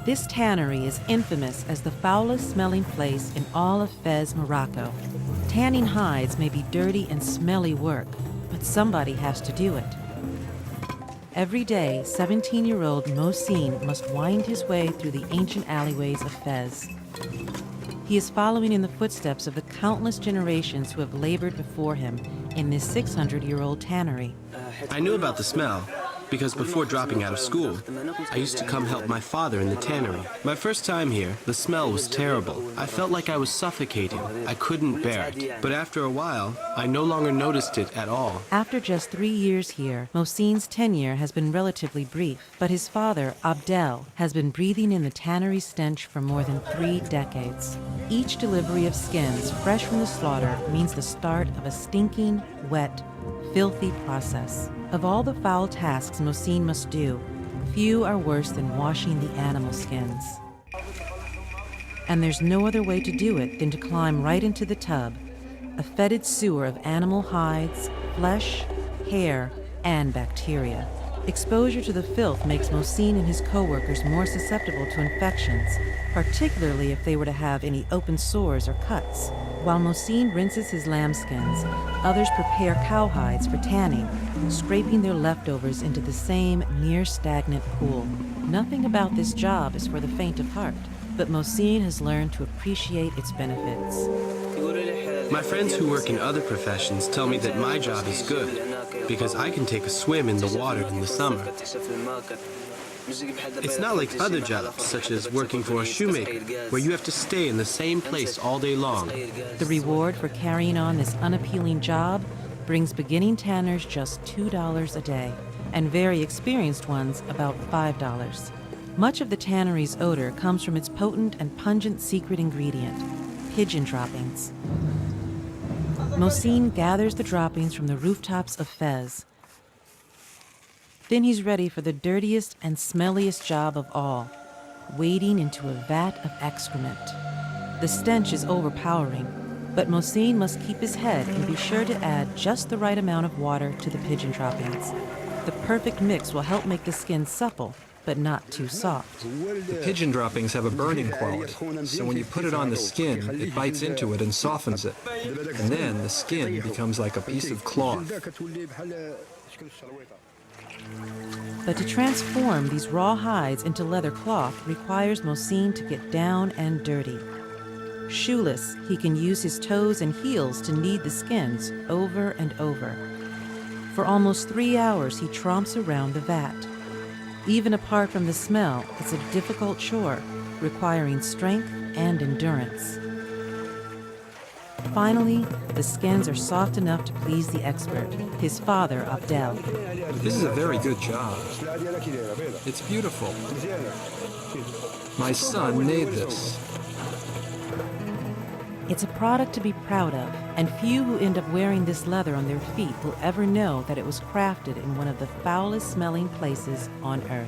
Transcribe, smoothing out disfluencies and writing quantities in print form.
This tannery is infamous as the foulest smelling place in all of Fez, Morocco. Tanning hides may be dirty and smelly work, but somebody has to do it. Every day, 17-year-old Mohsin must wind his way through the ancient alleyways of Fez. He is following in the footsteps of the countless generations who have labored before him in this 600-year-old tannery. I knew about the smell because before dropping out of school, I used to come help my father in the tannery. My first time here, the smell was terrible. I felt like I was suffocating. I couldn't bear it. But after a while, I no longer noticed it at all. After just 3 years here, Mohsin's tenure has been relatively brief, but his father, Abdel, has been breathing in the tannery stench for more than 3 decades. Each delivery of skins fresh from the slaughter means the start of a stinking, wet, filthy process. Of all the foul tasks Mohsin must do, few are worse than washing the animal skins. And there's no other way to do it than to climb right into the tub, a fetid sewer of animal hides, flesh, hair, and bacteria. Exposure to the filth makes Mohsin and his co-workers more susceptible to infections, particularly if they were to have any open sores or cuts. While Mohsin rinses his lambskins, others prepare cowhides for tanning, scraping their leftovers into the same near-stagnant pool. Nothing about this job is for the faint of heart, but Mohsin has learned to appreciate its benefits. My friends who work in other professions tell me that my job is good because I can take a swim in the water in the summer. It's not like other jobs, such as working for a shoemaker, where you have to stay in the same place all day long. The reward for carrying on this unappealing job brings beginning tanners just $2 a day, and very experienced ones about $5. Much of the tannery's odor comes from its potent and pungent secret ingredient, pigeon droppings. Mohsin gathers the droppings from the rooftops of Fez. Then he's ready for the dirtiest and smelliest job of all, wading into a vat of excrement. The stench is overpowering, but Mohsin must keep his head and be sure to add just the right amount of water to the pigeon droppings. The perfect mix will help make the skin supple, but not too soft. The pigeon droppings have a burning quality, so when you put it on the skin, it bites into it and softens it. And then the skin becomes like a piece of cloth. But to transform these raw hides into leather cloth requires Mohsin to get down and dirty. Shoeless, he can use his toes and heels to knead the skins over and over. For almost 3 hours, he tromps around the vat. Even apart from the smell, it's a difficult chore, requiring strength and endurance. Finally, the skins are soft enough to please the expert, his father, Abdel. This is a very good job. It's beautiful. My son made this. It's a product to be proud of, and few who end up wearing this leather on their feet will ever know that it was crafted in one of the foulest smelling places on earth.